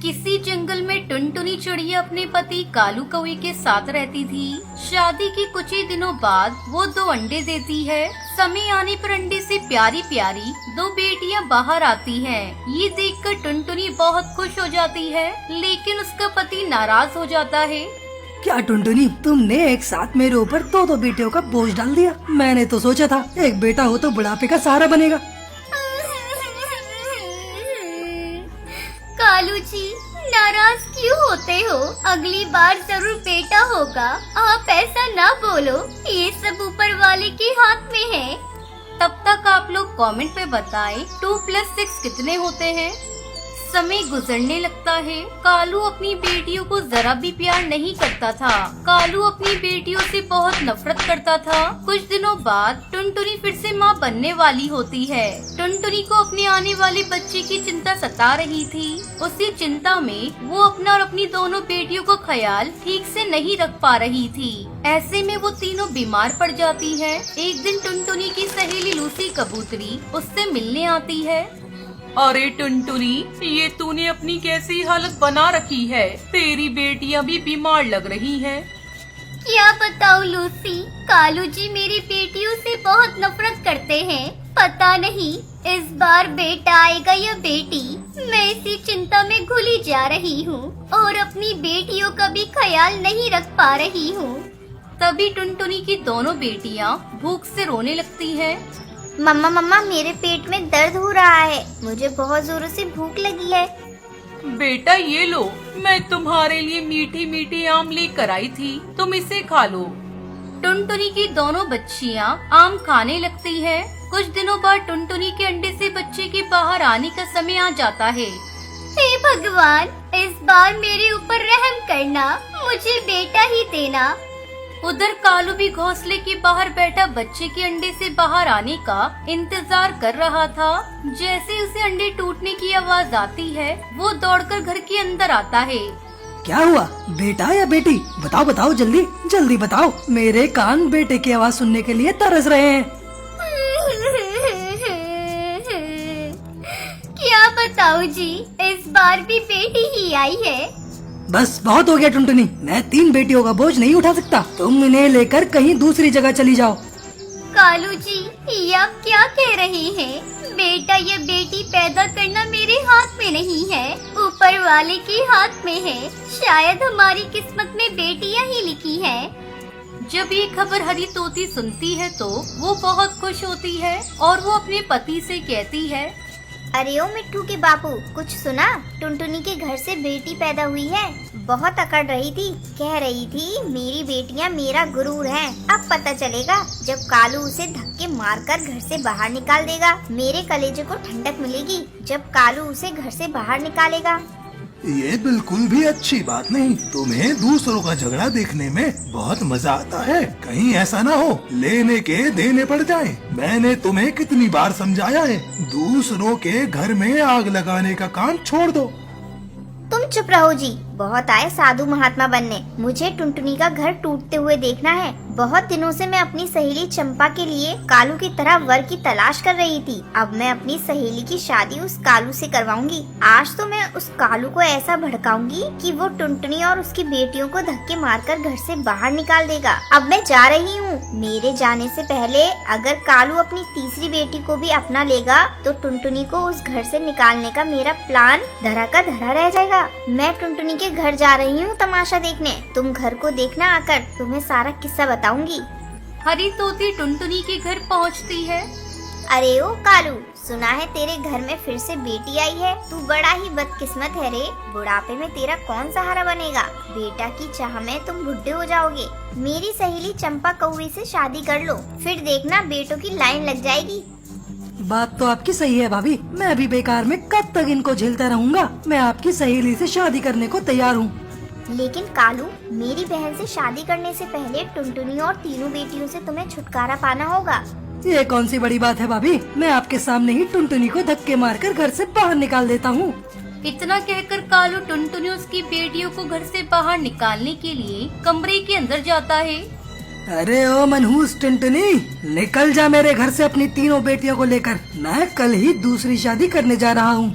किसी जंगल में टुनटुनी चिड़िया अपने पति कालू कौवे के साथ रहती थी। शादी के कुछ ही दिनों बाद वो 2 अंडे देती है। समय आने पर अंडे से प्यारी प्यारी 2 बेटियां बाहर आती हैं। ये देखकर टुनटुनी बहुत खुश हो जाती है, लेकिन उसका पति नाराज हो जाता है। क्या टुनटुनी, तुमने एक साथ मेरे ऊपर 2 बेटियों का बोझ डाल दिया। मैंने तो सोचा था एक बेटा हो तो बुढ़ापे का सहारा बनेगा। कालू जी, नाराज क्यों होते हो? अगली बार जरूर बेटा होगा। आप ऐसा ना बोलो, ये सब ऊपर वाले के हाथ में है। तब तक आप लोग कमेंट पे बताएं 2 + 6 कितने होते हैं। समय गुजरने लगता है। कालू अपनी बेटियों को जरा भी प्यार नहीं करता था। कालू अपनी बेटियों से बहुत नफरत करता था। कुछ दिनों बाद टुनटुनी फिर से माँ बनने वाली होती है। टुनटुनी को अपने आने वाले बच्चे की चिंता सता रही थी। उसी चिंता में वो अपना और अपनी दोनों बेटियों को ख्याल ठीक से नहीं रख पा रही थी। ऐसे में वो तीनों बीमार पड़ जाती है। एक दिन टुनटुनी की सहेली लूसी कबूतरी उससे मिलने आती है। अरे टुनटुनी, ये तूने अपनी कैसी हालत बना रखी है? तेरी बेटियां भी बीमार लग रही हैं। क्या बताऊं लूसी, कालू जी मेरी बेटियों से बहुत नफरत करते हैं। पता नहीं इस बार बेटा आएगा या बेटी। मैं इसी चिंता में घुली जा रही हूँ और अपनी बेटियों का भी ख्याल नहीं रख पा रही हूँ। तभी टुनटुनी की दोनों बेटियां भूख से रोने लगती हैं। मम्मा मम्मा, मेरे पेट में दर्द हो रहा है। मुझे बहुत जोरों से भूख लगी है। बेटा ये लो, मैं तुम्हारे लिए मीठी मीठी आम लेकर आई थी, तुम इसे खा लो। टुनटुनी की दोनों बच्चियां आम खाने लगती है। कुछ दिनों बाद टुनटुनी के अंडे से बच्चे के बाहर आने का समय आ जाता है। हे भगवान, इस बार मेरे ऊपर रहम करना, मुझे बेटा ही देना। उधर कालू भी घोंसले के बाहर बैठा बच्चे के अंडे से बाहर आने का इंतजार कर रहा था। जैसे उसे अंडे टूटने की आवाज आती है, वो दौड़कर घर के अंदर आता है। क्या हुआ, बेटा या बेटी? बताओ बताओ, जल्दी जल्दी बताओ। मेरे कान बेटे की आवाज सुनने के लिए तरस रहे हैं। क्या बताऊं जी, इस बार भी बेटी ही आई है। बस बहुत हो गया टुनटुनी, मैं 3 बेटियों का बोझ नहीं उठा सकता। तुम इन्हें लेकर कहीं दूसरी जगह चली जाओ। कालू जी, ये आप क्या कह रहे हैं? बेटा या बेटी पैदा करना मेरे हाथ में नहीं है, ऊपर वाले के हाथ में है। शायद हमारी किस्मत में बेटियां ही लिखी हैं। जब ये खबर हरी तोती सुनती है तो वो बहुत खुश होती है और वो अपने पति से कहती है, अरे ओ मिट्ठू के बापू, कुछ सुना? टुनटुनी के घर से बेटी पैदा हुई है। बहुत अकड़ रही थी, कह रही थी मेरी बेटियां मेरा गुरूर हैं। अब पता चलेगा जब कालू उसे धक्के मारकर घर से बाहर निकाल देगा। मेरे कलेजे को ठंडक मिलेगी जब कालू उसे घर से बाहर निकालेगा। ये बिल्कुल भी अच्छी बात नहीं। तुम्हें दूसरों का झगड़ा देखने में बहुत मजा आता है। कहीं ऐसा ना हो लेने के देने पड़ जाए। मैंने तुम्हें कितनी बार समझाया है, दूसरों के घर में आग लगाने का काम छोड़ दो। तुम चुप रहो जी, बहुत आए साधु महात्मा बनने। मुझे टुनटुनी का घर टूटते हुए देखना है। बहुत दिनों से मैं अपनी सहेली चंपा के लिए कालू की तरह वर की तलाश कर रही थी। अब मैं अपनी सहेली की शादी उस कालू से करवाऊंगी। आज तो मैं उस कालू को ऐसा भड़काऊंगी कि वो टुनटुनी और उसकी बेटियों को धक्के मारकर घर से बाहर निकाल देगा। अब मैं जा रही हूँ। मेरे जाने से पहले अगर कालू अपनी तीसरी बेटी को भी अपना लेगा तो टुनटुनी को उस घर से निकालने का मेरा प्लान धरा का धरा रह जाएगा। मैं टुनटुनी के घर जा रही हूँ तमाशा देखने। तुम घर को देखना आकर, तुम्हें सारा किस्सा बताऊंगी। हरी तोती टुनटुनी के घर पहुँचती है। अरे ओ कालू, सुना है तेरे घर में फिर से बेटी आई है। तू बड़ा ही बदकिस्मत है रे। बुढ़ापे में तेरा कौन सहारा बनेगा? बेटा की चाह में तुम बुढ़े हो जाओगे। मेरी सहेली चंपा कौवे से शादी कर लो, फिर देखना बेटों की लाइन लग जाएगी। बात तो आपकी सही है भाभी, मैं भी बेकार में कब तक इनको झेलता रहूंगा। मैं आपकी सहेली से शादी करने को तैयार हूँ। लेकिन कालू, मेरी बहन से शादी करने से पहले टुनटुनी और तीनों बेटियों से तुम्हें छुटकारा पाना होगा। ये कौन सी बड़ी बात है भाभी, मैं आपके सामने ही टुनटुनी को धक्के मारकर घर से बाहर निकाल देता हूँ। इतना कहकर कालू टुनटुनी उसकी बेटियों को घर से बाहर निकालने के लिए कमरे के अंदर जाता है। अरे ओ मनहूस टुनटुनी, निकल जा मेरे घर से अपनी तीनों बेटियों को लेकर। मैं कल ही दूसरी शादी करने जा रहा हूँ।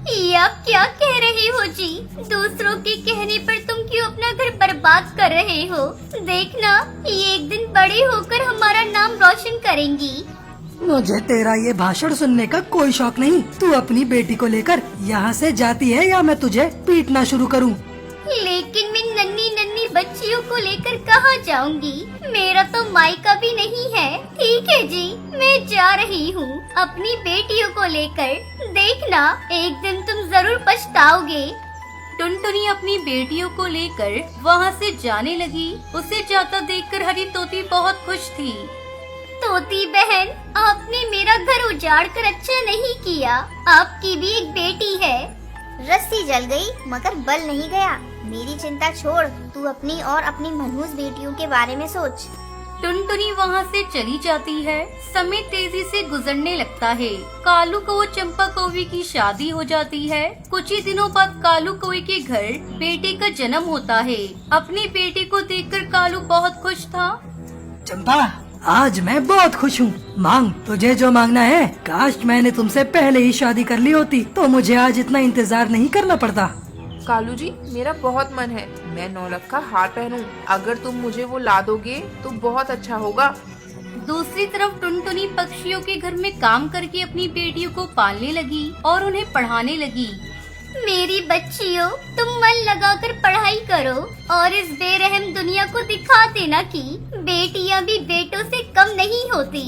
ये आप क्या कह रहे हो जी? दूसरों के कहने पर तुम क्यों अपना घर बर्बाद कर रहे हो? देखना, ये एक दिन बड़े होकर हमारा नाम रोशन करेंगी। मुझे तेरा ये भाषण सुनने का कोई शौक नहीं। तू अपनी बेटी को लेकर यहाँ से जाती है या मैं तुझे पीटना शुरू करूँ? लेकिन मैं नन्ही नन्ही बच्चियों को लेकर कहाँ जाऊंगी? मेरा तो मायका भी नहीं है। ठीक है जी, मैं जा रही हूँ अपनी बेटियों को लेकर। देखना, एक दिन तुम जरूर पछताओगे। टुनटुनी अपनी बेटियों को लेकर वहाँ से जाने लगी। उसे जाता देखकर हरी तोती बहुत खुश थी। तोती बहन, आपने मेरा घर उजाड़ कर अच्छा नहीं किया। आपकी भी एक बेटी है। रस्सी जल गई मगर बल नहीं गया। मेरी चिंता छोड़, तू अपनी और अपनी मनहूस बेटियों के बारे में सोच। टुनटुनी वहाँ से चली जाती है। समय तेजी से गुजरने लगता है। कालू कौवे चंपा कौवे की शादी हो जाती है। कुछ ही दिनों बाद कालू कौवे के घर बेटे का जन्म होता है। अपनी बेटे को देखकर कालू बहुत खुश था। चंपा, आज मैं बहुत खुश हूँ। मांग, तुझे जो मांगना है। काश मैंने तुमसे पहले ही शादी कर ली होती तो मुझे आज इतना इंतजार नहीं करना पड़ता। कालू जी, मेरा बहुत मन है मैं नौलख का हार पहनूं। अगर तुम मुझे वो ला दोगे तो बहुत अच्छा होगा। दूसरी तरफ टुनटुनी पक्षियों के घर में काम करके अपनी बेटियों को पालने लगी और उन्हें पढ़ाने लगी। मेरी बच्चियों, तुम मन लगाकर पढ़ाई करो और इस बेरहम दुनिया को दिखा देना कि बेटियां भी बेटों से कम नहीं होती।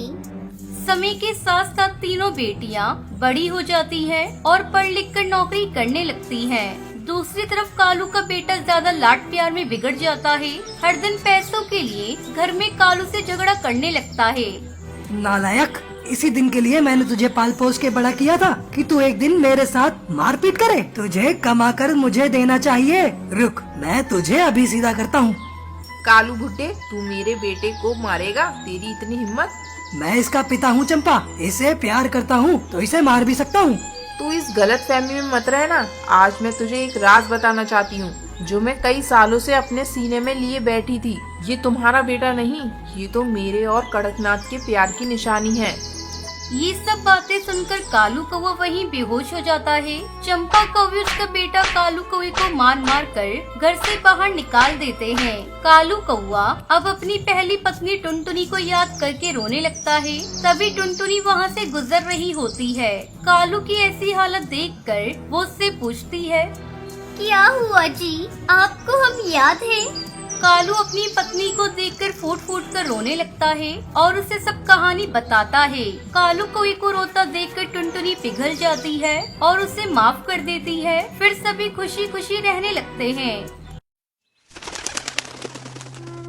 समय के साथ साथ तीनों बेटियां बड़ी हो जाती हैं और पढ़ लिख कर नौकरी करने लगती हैं। दूसरी तरफ कालू का बेटा ज्यादा लाड प्यार में बिगड़ जाता है। हर दिन पैसों के लिए घर में कालू से झगड़ा करने लगता है। नालायक, इसी दिन के लिए मैंने तुझे पाल पोस के बड़ा किया था कि तू एक दिन मेरे साथ मारपीट करे। तुझे कमा कर मुझे देना चाहिए। रुक, मैं तुझे अभी सीधा करता हूँ। कालू भुट्टे, तू मेरे बेटे को मारेगा? तेरी इतनी हिम्मत? मैं इसका पिता हूँ चंपा। इसे प्यार करता हूँ तो इसे मार भी सकता हूँ। तू इस गलत फहमी में मत रहना। आज मैं तुझे एक राज बताना चाहती हूँ जो मैं कई सालों से अपने सीने में लिए बैठी थी। ये तुम्हारा बेटा नहीं, ये तो मेरे और कड़कनाथ के प्यार की निशानी है। ये सब बातें सुनकर कालू कौवा वहीं बेहोश हो जाता है। चंपा कौवे उसका बेटा कालू कौवे को मार मार कर घर से बाहर निकाल देते हैं। कालू कौवा अब अपनी पहली पत्नी टुनटुनी को याद करके रोने लगता है। तभी टुनटुनी वहाँ से गुजर रही होती है। कालू की ऐसी हालत देखकर वो उससे पूछती है, क्या हुआ जी? आपको हम याद है? कालू अपनी पत्नी को देखकर फूट फूट कर रोने लगता है और उसे सब कहानी बताता है। कालू कौवे को रोता देखकर टुनटुनी पिघल जाती है और उसे माफ कर देती है। फिर सभी खुशी खुशी रहने लगते हैं।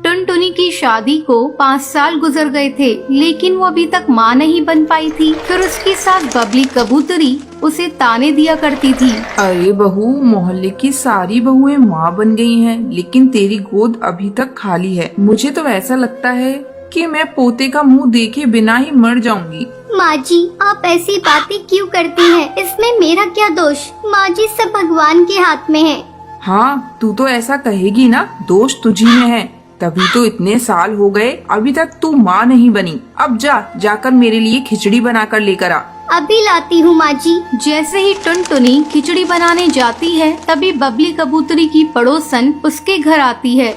टुनटुनी की शादी को 5 साल गुजर गए थे, लेकिन वो अभी तक माँ नहीं बन पाई थी। फिर उसकी साथ बबली कबूतरी उसे ताने दिया करती थी। अरे बहू, मोहल्ले की सारी बहुएं माँ बन गई हैं, लेकिन तेरी गोद अभी तक खाली है। मुझे तो ऐसा लगता है कि मैं पोते का मुंह देखे बिना ही मर जाऊंगी। माँ जी, आप ऐसी बातें क्यों करती हैं? इसमें मेरा क्या दोष? माँ जी, सब भगवान के हाथ में है। हाँ, तू तो ऐसा कहेगी ना, दोष तुझी में है। तभी तो इतने साल हो गए, अभी तक तू माँ नहीं बनी। अब जाकर मेरे लिए खिचड़ी बनाकर लेकर आ। अभी लाती हूँ माँ जी। जैसे ही टुनटुनी खिचड़ी बनाने जाती है, तभी बबली कबूतरी की पड़ोसन उसके घर आती है।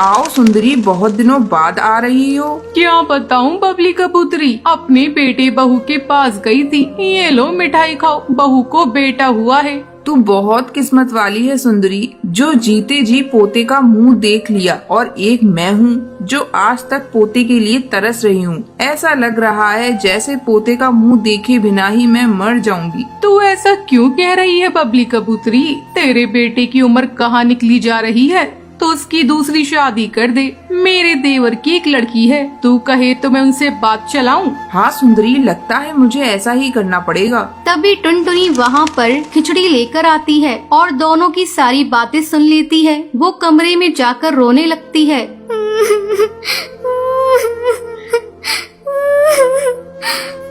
आओ सुंदरी, बहुत दिनों बाद आ रही हो। क्या बताऊं बबली कबूतरी, अपने बेटे बहू के पास गई थी। ये लो मिठाई खाओ, बहू को बेटा हुआ है। तू बहुत किस्मत वाली है सुंदरी, जो जीते जी पोते का मुंह देख लिया। और एक मैं हूँ जो आज तक पोते के लिए तरस रही हूँ। ऐसा लग रहा है जैसे पोते का मुंह देखे बिना ही मैं मर जाऊंगी। तू ऐसा क्यों कह रही है बबली कबूतरी? तेरे बेटे की उम्र कहाँ निकली जा रही है? तो उसकी दूसरी शादी कर दे। मेरे देवर की एक लड़की है, तू कहे तो मैं उनसे बात चलाऊं। हाँ सुंदरी, लगता है मुझे ऐसा ही करना पड़ेगा। तभी टुनटुनी वहाँ पर खिचड़ी लेकर आती है और दोनों की सारी बातें सुन लेती है। वो कमरे में जाकर रोने लगती है।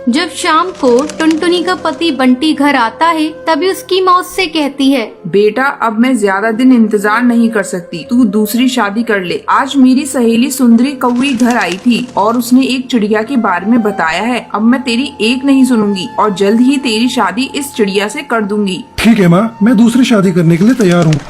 जब शाम को टुनटुनी का पति बंटी घर आता है तभी उसकी माँ उससे कहती है, बेटा अब मैं ज्यादा दिन इंतजार नहीं कर सकती, तू दूसरी शादी कर ले। आज मेरी सहेली सुंदरी कौवी घर आई थी और उसने एक चिड़िया के बारे में बताया है। अब मैं तेरी एक नहीं सुनूंगी और जल्द ही तेरी शादी इस चिड़िया से कर दूंगी। ठीक है माँ, मैं दूसरी शादी करने के लिए तैयार हूँ।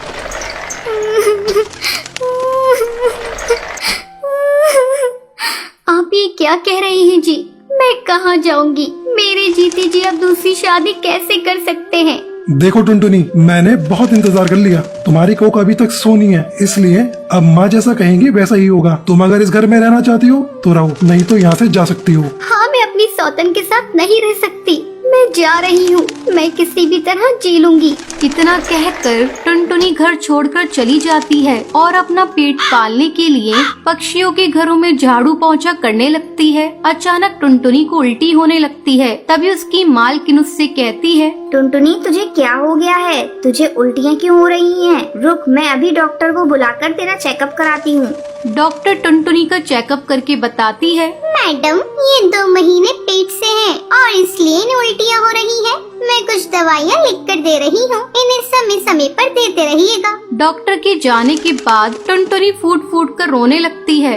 आप ये क्या कह रहे हैं जी? मैं कहाँ जाऊंगी? मेरे जीते जी आप दूसरी शादी कैसे कर सकते हैं? देखो टुनटुनी, मैंने बहुत इंतजार कर लिया। तुम्हारी कोक अभी तक सोनी है, इसलिए अब माँ जैसा कहेंगी वैसा ही होगा। तुम अगर इस घर में रहना चाहती हो तो रहो, नहीं तो यहाँ से जा सकती हो। हाँ, मैं अपनी सौतन के साथ नहीं रह सकती। मैं जा रही हूँ, मैं किसी भी तरह जी लूंगी। इतना कहकर टुनटुनी घर छोड़कर चली जाती है और अपना पेट पालने के लिए पक्षियों के घरों में झाड़ू पोंछा करने लगती है। अचानक टुनटुनी को उल्टी होने लगती है। तभी उसकी मालकिन उससे कहती है, टुनटुनी तुझे क्या हो गया है? तुझे उल्टियाँ क्यों हो रही हैं? रुक, मैं अभी डॉक्टर को बुलाकर तेरा चेकअप कराती हूँ। डॉक्टर टुनटुनी का चेकअप करके बताती है, मैडम, ये 2 महीने पेट से हैं और इसलिए इन्हें उल्टियाँ हो रही हैं। मैं कुछ दवाइयाँ लिख कर दे रही हूँ, इन्हें समय समय पर देते रहिएगा। डॉक्टर के जाने के बाद टुनटुनी फूट फूट कर रोने लगती है।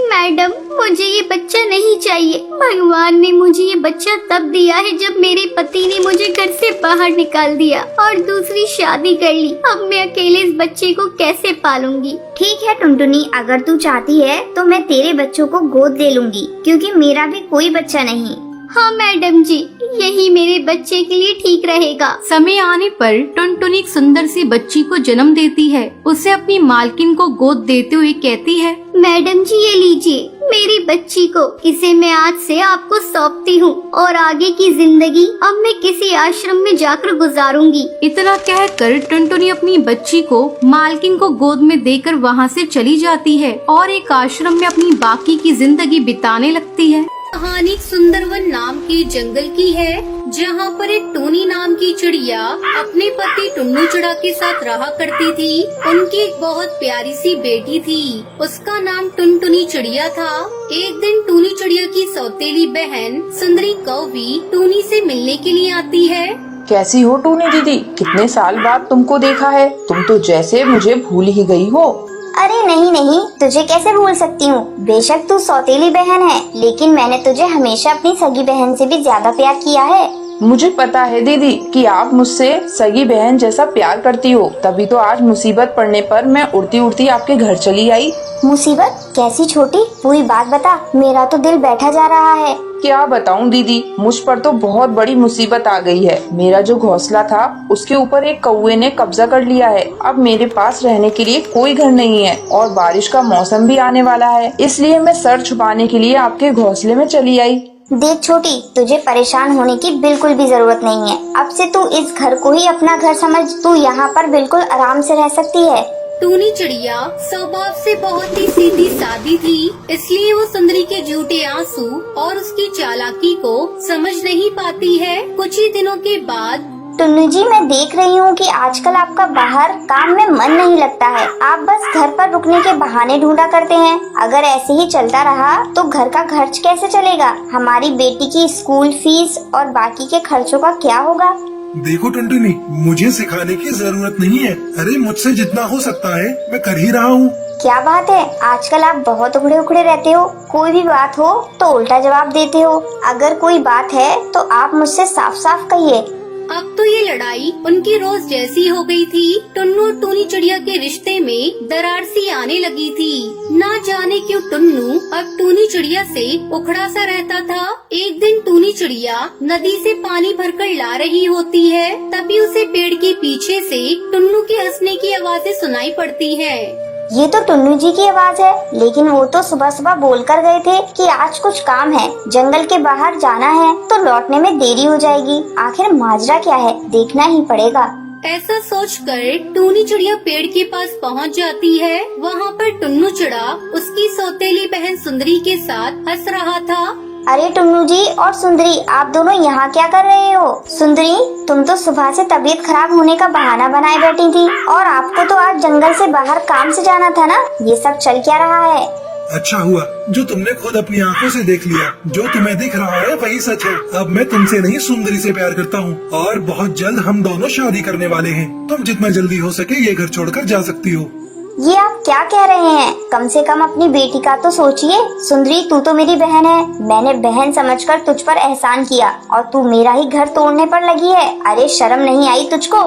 मैडम, मुझे ये बच्चा नहीं चाहिए। भगवान ने मुझे ये बच्चा तब दिया है जब मेरे पति ने मुझे घर से बाहर निकाल दिया और दूसरी शादी कर ली। अब मैं अकेले इस बच्चे को कैसे पालूंगी? ठीक है टुनटुनी, अगर तू चाहती है तो मैं तेरे बच्चों को गोद ले लूंगी, क्योंकि मेरा भी कोई बच्चा नहीं। हाँ मैडम जी, यही मेरे बच्चे के लिए ठीक रहेगा। समय आने पर टुनटुनी एक सुंदर सी बच्ची को जन्म देती है। उसे अपनी मालकिन को गोद देते हुए कहती है, मैडम जी ये लीजिए मेरी बच्ची को, इसे मैं आज से आपको सौंपती हूँ और आगे की जिंदगी अब मैं किसी आश्रम में जाकर गुजारूंगी। इतना कहकर टुनटुनी अपनी बच्ची को मालकिन को गोद में देकर वहाँ से चली जाती है और एक आश्रम में अपनी बाकी की जिंदगी बिताने लगती है। कहानी सुंदरवन नाम के जंगल की है, जहाँ पर एक टूनी नाम की चिड़िया अपने पति टुन्नू चिड़ा के साथ रहा करती थी। उनकी एक बहुत प्यारी सी बेटी थी, उसका नाम टुनटुनी चिड़िया था। एक दिन टूनी चिड़िया की सौतेली बहन सुंदरी कौवी टूनी से मिलने के लिए आती है। कैसी हो टूनी दीदी, कितने साल बाद तुमको देखा है। तुम तो जैसे मुझे भूल ही गई हो। अरे नहीं नहीं, तुझे कैसे भूल सकती हूँ। बेशक तू सौतेली बहन है, लेकिन मैंने तुझे हमेशा अपनी सगी बहन से भी ज्यादा प्यार किया है। मुझे पता है दीदी कि आप मुझसे सगी बहन जैसा प्यार करती हो, तभी तो आज मुसीबत पड़ने पर मैं उड़ती उड़ती आपके घर चली आई। मुसीबत? कैसी छोटी, पूरी बात बता, मेरा तो दिल बैठा जा रहा है। क्या बताऊं दीदी, मुझ पर तो बहुत बड़ी मुसीबत आ गई है। मेरा जो घोंसला था उसके ऊपर एक कौवे ने कब्जा कर लिया है। अब मेरे पास रहने के लिए कोई घर नहीं है और बारिश का मौसम भी आने वाला है, इसलिए मैं सर छुपाने के लिए आपके घोंसले में चली आई। देख छोटी, तुझे परेशान होने की बिल्कुल भी जरूरत नहीं है। अब से तू इस घर को ही अपना घर समझ, तू यहाँ पर बिल्कुल आराम से रह सकती है। टूनी चिड़िया स्वभाव से बहुत ही सीधी सादी थी, इसलिए वो सुंदरी के झूठे आंसू और उसकी चालाकी को समझ नहीं पाती है। कुछ ही दिनों के बाद, टुन्नू जी, मैं देख रही हूँ कि आजकल आपका बाहर काम में मन नहीं लगता है। आप बस घर पर रुकने के बहाने ढूंढा करते हैं। अगर ऐसे ही चलता रहा तो घर का खर्च कैसे चलेगा? हमारी बेटी की स्कूल फीस और बाकी के खर्चों का क्या होगा? देखो टुनटुनी, मुझे सिखाने की जरूरत नहीं है। अरे मुझसे जितना हो सकता है मैं कर ही रहा हूँ। क्या बात है, आजकल आप बहुत उखड़े उखड़े रहते हो। कोई भी बात हो तो उल्टा जवाब देते हो। अगर कोई बात है तो आप मुझसे साफ साफ कहिए। अब तो ये लड़ाई उनकी रोज जैसी हो गई थी। टुन्नू और टूनी चिड़िया के रिश्ते में दरार सी आने लगी थी। ना जाने क्यों टुन्नू अब टूनी चिड़िया से उखड़ा सा रहता था। एक दिन टूनी चिड़िया नदी से पानी भरकर ला रही होती है, तभी उसे पेड़ के पीछे से टुन्नू के हंसने की आवाजें सुनाई पड़ती है। ये तो टुन्नू जी की आवाज है, लेकिन वो तो सुबह सुबह बोल कर गए थे कि आज कुछ काम है, जंगल के बाहर जाना है, तो लौटने में देरी हो जाएगी। आखिर माजरा क्या है, देखना ही पड़ेगा। ऐसा सोचकर टूनी चिड़िया पेड़ के पास पहुंच जाती है। वहाँ पर टुन्नू चिड़ा उसकी सौतेली बहन सुंदरी के साथ हंस रहा था। अरे टुन्नू जी और सुंदरी, आप दोनों यहाँ क्या कर रहे हो? सुंदरी, तुम तो सुबह से तबीयत खराब होने का बहाना बनाए बैठी थी, और आपको तो आज जंगल से बाहर काम से जाना था ना। ये सब चल क्या रहा है? अच्छा हुआ जो तुमने खुद अपनी आंखों से देख लिया। जो तुम्हें दिख रहा है वही सच है। अब मैं तुमसे नहीं सुंदरी से प्यार करता हूँ, और बहुत जल्द हम दोनों शादी करने वाले हैं। तुम जितना जल्दी हो सके ये घर छोड़कर जा सकती हो। ये आप क्या कह रहे हैं? कम से कम अपनी बेटी का तो सोचिए। सुंदरी, तू तो मेरी बहन है। मैंने बहन समझकर तुझ पर एहसान किया, और तू मेरा ही घर तोड़ने पर लगी है। अरे शर्म नहीं आई तुझको?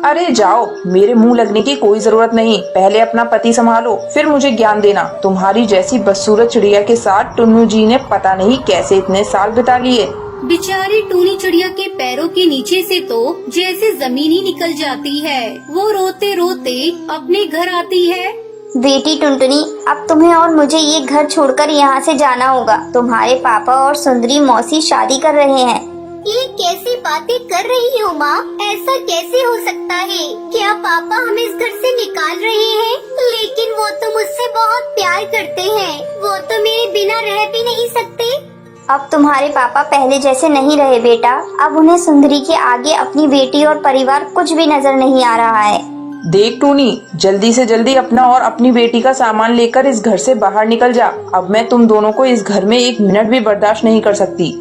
अरे जाओ, मेरे मुंह लगने की कोई जरूरत नहीं। पहले अपना पति संभालो, फिर मुझे ज्ञान देना। तुम्हारी जैसी बदसूरत चिड़िया के साथ टुन्नू जी ने पता नहीं कैसे इतने साल बिता लिए। बेचारी टूनी चिड़िया के पैरों के नीचे से तो जैसे जमीन ही निकल जाती है। वो रोते रोते अपने घर आती है। बेटी टुनटुनी, अब तुम्हें और मुझे ये घर छोड़कर यहाँ से जाना होगा। तुम्हारे पापा और सुंदरी मौसी शादी कर रहे हैं। ये कैसी बातें कर रही हो माँ? ऐसा कैसे हो सकता है? क्या पापा हमें इस घर से निकाल रहे हैं? लेकिन वो तो मुझसे बहुत प्यार करते हैं। वो तो मेरे बिना रह भी नहीं सकते। अब तुम्हारे पापा पहले जैसे नहीं रहे बेटा। अब उन्हें सुंदरी के आगे अपनी बेटी और परिवार कुछ भी नजर नहीं आ रहा है। देख टूनी, जल्दी से जल्दी अपना और अपनी बेटी का सामान लेकर इस घर से बाहर निकल जा। अब मैं तुम दोनों को इस घर में एक मिनट भी बर्दाश्त नहीं कर सकती।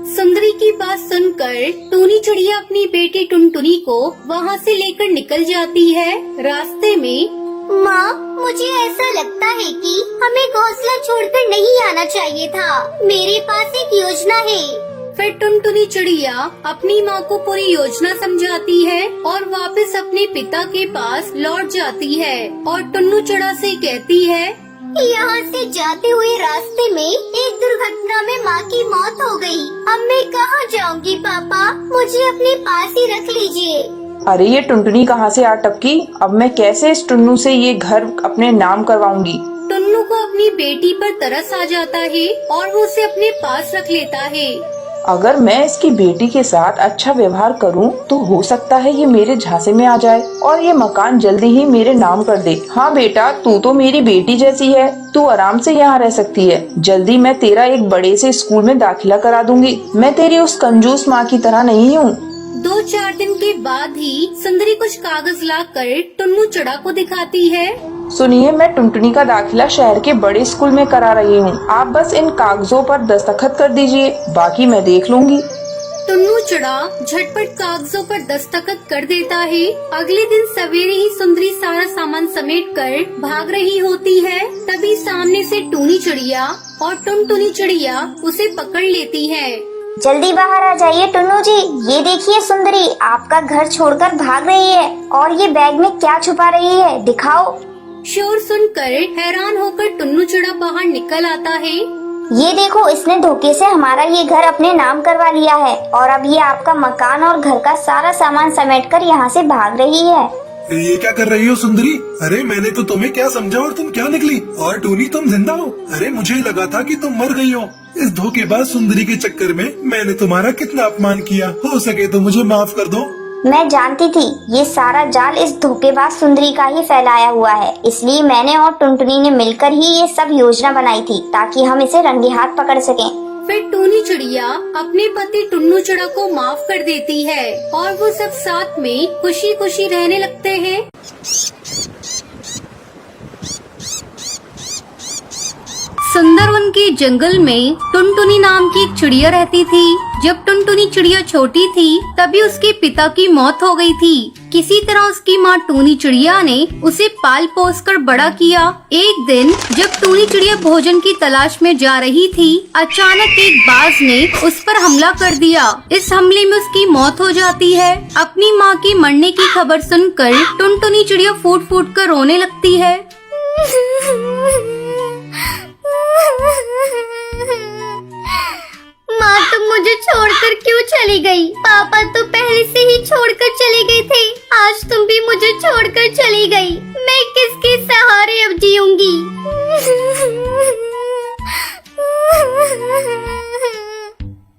सुंदरी की बात सुनकर टूनी चिड़िया अपनी बेटी टुनटुनी को वहाँ से लेकर निकल जाती है। रास्ते में माँ, मुझे ऐसा लगता है कि हमें घोंसला छोड़कर नहीं आना चाहिए था। मेरे पास एक योजना है। फिर टुनटुनी चिड़िया अपनी माँ को पूरी योजना समझाती है और वापस अपने पिता के पास लौट जाती है और टुन्नू चिड़ा से कहती है, यहाँ से जाते हुए रास्ते में एक दुर्घटना में माँ की मौत हो गई। अब मैं कहाँ जाऊँगी पापा? मुझे अपने पास ही रख लीजिए। अरे ये टुनटुनी कहाँ से आ टपकी? अब मैं कैसे इस टुन्नू से ये घर अपने नाम करवाऊंगी? टुन्नू को अपनी बेटी पर तरस आ जाता है और वो उसे अपने पास रख लेता है। अगर मैं इसकी बेटी के साथ अच्छा व्यवहार करूं, तो हो सकता है ये मेरे झांसे में आ जाए और ये मकान जल्दी ही मेरे नाम कर दे। हाँ बेटा, तू तो मेरी बेटी जैसी है, तू आराम से यहाँ रह सकती है। जल्दी मैं तेरा एक बड़े से स्कूल में दाखिला करा दूंगी। मैं तेरी उस कंजूस माँ की तरह नहीं हूँ। 2-4 दिन के बाद ही सुंदरी कुछ कागज लाकर टुन्नू चिड़ा को दिखाती है। सुनिए, मैं टुनटुनी का दाखिला शहर के बड़े स्कूल में करा रही हूँ। आप बस इन कागजों पर दस्तखत कर दीजिए, बाकी मैं देख लूंगी। टुन्नू चिड़ा झटपट कागजों पर दस्तखत कर देता है। अगले दिन सवेरे ही सुंदरी सारा सामान समेट कर भाग रही होती है। तभी सामने से टूनी चिड़िया और टुनटुनी चिड़िया उसे पकड़ लेती है। जल्दी बाहर आ जाइए टुन्नू जी। ये देखिए सुंदरी आपका घर छोड़कर भाग रही है, और ये बैग में क्या छुपा रही है, दिखाओ। शोर सुनकर हैरान होकर टुन्नू चिड़ा बाहर निकल आता है। ये देखो, इसने धोखे से हमारा ये घर अपने नाम करवा लिया है, और अब ये आपका मकान और घर का सारा सामान समेटकर यहाँ से भाग रही है। ये क्या कर रही हो सुंदरी? अरे मैंने तो तुम्हें क्या समझा और तुम क्या निकली? और टूनी, तुम जिंदा हो? अरे मुझे लगा था कि तुम मर गई हो। इस धोखेबाज सुंदरी के चक्कर में मैंने तुम्हारा कितना अपमान किया। हो सके तो मुझे माफ कर दो। मैं जानती थी ये सारा जाल इस धोखेबाज सुंदरी का ही फैलाया हुआ है, इसलिए मैंने और टुनटुनी ने मिलकर ही ये सब योजना बनाई थी, ताकि हम इसे रंगे हाथ पकड़ सकें। फिर टूनी चिड़िया अपने पति टुन्नू चिड़ा को माफ कर देती है और वो सब साथ में खुशी खुशी रहने लगते हैं। सुंदरवन के जंगल में टुनटुनी नाम की एक चिड़िया रहती थी। जब टुनटुनी चिड़िया छोटी थी तभी उसके पिता की मौत हो गई थी। किसी तरह उसकी माँ टूनी चिड़िया ने उसे पाल पोस कर बड़ा किया। एक दिन जब टूनी चिड़िया भोजन की तलाश में जा रही थी, अचानक एक बाज ने उस पर हमला कर दिया। इस हमले में उसकी मौत हो जाती है। अपनी माँ की मरने की खबर सुनकर टुनटुनी चिड़िया फूट फूट कर रोने लगती है। माँ तुम मुझे छोड़कर क्यों चली गई? पापा तो पहले से ही छोड़कर चले गए थे। आज तुम भी मुझे छोड़कर चली गई। मैं किसके सहारे अब जीऊंगी?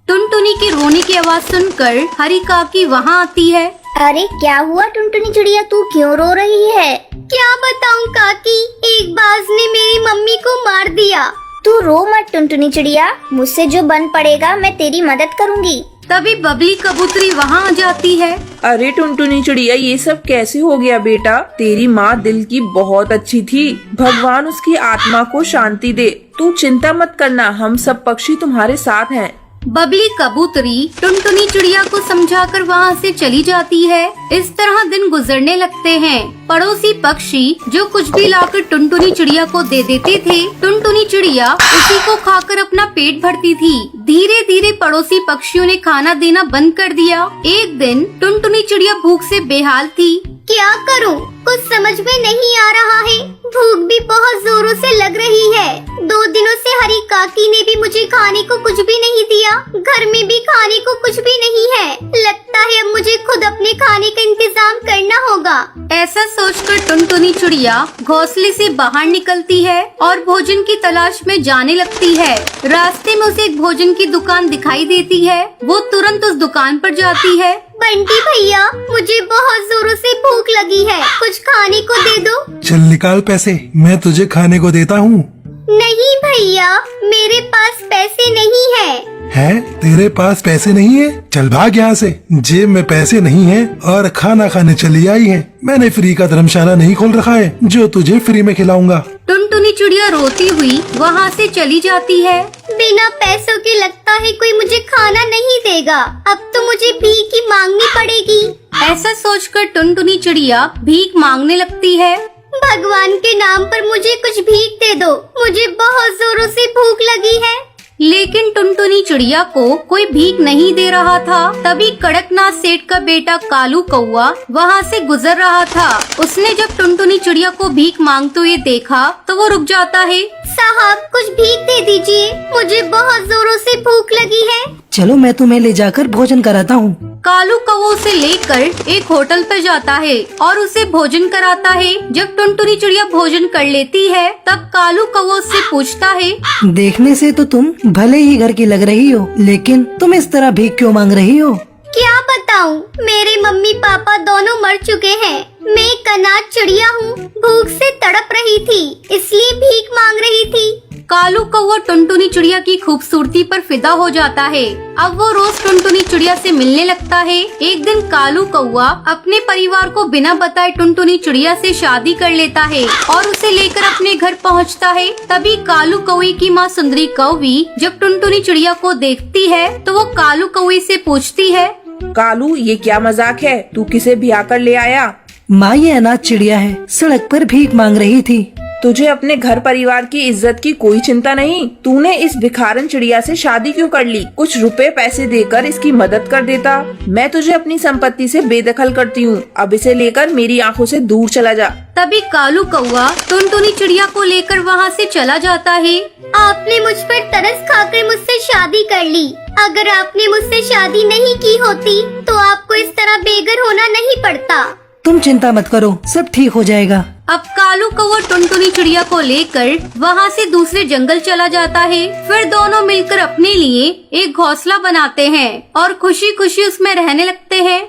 टुनटुनी के रोने की आवाज सुनकर हरी काकी वहाँ आती है। अरे क्या हुआ टुनटुनी चिड़िया, तू क्यों रो रही है? क्या बताऊं काकी, एक बाज ने मेरी मम्मी को मार दिया। तू रो मत टुनटुनी चिड़िया, मुझसे जो बन पड़ेगा मैं तेरी मदद करूँगी। तभी बबली कबूतरी वहाँ आ जाती है। अरे टुनटुनी चिड़िया, ये सब कैसे हो गया बेटा? तेरी माँ दिल की बहुत अच्छी थी, भगवान उसकी आत्मा को शांति दे। तू चिंता मत करना, हम सब पक्षी तुम्हारे साथ हैं। बबली कबूतरी टुनटुनी चिड़िया को समझाकर वहाँ से चली जाती है। इस तरह दिन गुजरने लगते हैं। पड़ोसी पक्षी जो कुछ भी लाकर टुनटुनी चिड़िया को दे देते थे, टुनटुनी चिड़िया उसी को खाकर अपना पेट भरती थी। धीरे धीरे पड़ोसी पक्षियों ने खाना देना बंद कर दिया। एक दिन टुनटुनी चिड़िया भूख से बेहाल थी। क्या करूं? कुछ समझ में नहीं आ रहा है। भूख भी बहुत जोरों से लग रही है। 2 दिनों से हरी काकी ने भी मुझे खाने को कुछ भी नहीं दिया। घर में भी खाने को कुछ भी नहीं है। लगता है अब मुझे खुद अपने खाने का इंतजाम करना होगा। ऐसा सोचकर टुनटुनी चिड़िया घोंसले से बाहर निकलती है और भोजन की तलाश में जाने लगती है। रास्ते में उसे एक भोजन की दुकान दिखाई देती है। वो तुरंत उस दुकान पर जाती है। बंटी भैया, मुझे बहुत जोरों से भूख लगी है, कुछ खाने को दे दो। चल निकाल पैसे, मैं तुझे खाने को देता हूँ। नहीं भैया, मेरे पास पैसे नहीं है। है? तेरे पास पैसे नहीं है? चल भाग यहाँ से। जेब में पैसे नहीं है और खाना खाने चली आई है। मैंने फ्री का धर्मशाला नहीं खोल रखा है जो तुझे फ्री में खिलाऊंगा। टुनटुनी चिड़िया रोती हुई वहाँ से चली जाती है। बिना पैसों के लगता है कोई मुझे खाना नहीं देगा। अब तो मुझे भीख ही मांगनी पड़ेगी। ऐसा सोचकर टुनटुनी चिड़िया भीख मांगने लगती है। भगवान के नाम पर मुझे कुछ भीख दे दो, मुझे बहुत जोरों से भूख लगी है। लेकिन टुनटुनी चिड़िया को कोई भीख नहीं दे रहा था। तभी कड़कनाथ सेठ का बेटा कालू कौआ वहाँ से गुजर रहा था। उसने जब टुनटुनी चिड़िया को भीख मांगते हुए देखा तो वो रुक जाता है। साहब, कुछ भीख दे दीजिए, मुझे बहुत जोरों से भूख लगी है। चलो मैं तुम्हें ले जाकर भोजन कराता हूँ। कालू कौवा उसे लेकर एक होटल पर जाता है और उसे भोजन कराता है। जब टुनटुनी चिड़िया भोजन कर लेती है तब कालू कौवा उससे पूछता है, देखने से तो तुम भले ही घर की लग रही हो, लेकिन तुम इस तरह भीख क्यों मांग रही हो? क्या बताऊं, मेरे मम्मी पापा दोनों मर चुके हैं। मैं एक अनाथ चिड़िया हूँ, भूख से तड़प रही थी, इसलिए भीख मांग रही थी। कालू कौवा टुनटुनी चिड़िया की खूबसूरती पर फिदा हो जाता है। अब वो रोज टुनटुनी चिड़िया से मिलने लगता है। एक दिन कालू कौवा अपने परिवार को बिना बताए टुनटुनी चिड़िया से शादी कर लेता है और उसे लेकर अपने घर पहुंचता है। तभी कालू कौवे की माँ सुंदरी कौवी जब टुनटुनी चिड़िया को देखती है तो वो कालू कौवे से पूछती है, कालू, ये क्या मजाक है? तू किसे ब्याह कर ले आया? माँ, ये अनाथ चिड़िया है, सड़क पर भीख मांग रही थी। तुझे अपने घर परिवार की इज्जत की कोई चिंता नहीं? तूने इस भिखारन चिड़िया से शादी क्यों कर ली? कुछ रुपए पैसे देकर इसकी मदद कर देता। मैं तुझे अपनी संपत्ति से बेदखल करती हूँ। अब इसे लेकर मेरी आंखों से दूर चला जा। तभी कालू कौवा टुनटुनी चिड़िया को लेकर वहाँ से चला जाता है। आपने मुझ पर तरस खाकर मुझसे शादी कर ली। अगर आपने मुझसे शादी नहीं की होती तो आपको इस तरह बेघर होना नहीं पड़ता। तुम चिंता मत करो, सब ठीक हो जाएगा। अब कालू कौवा टुनटुनी चिड़िया को लेकर वहाँ से दूसरे जंगल चला जाता है। फिर दोनों मिलकर अपने लिए एक घोंसला बनाते हैं और खुशी खुशी उसमें रहने लगते हैं।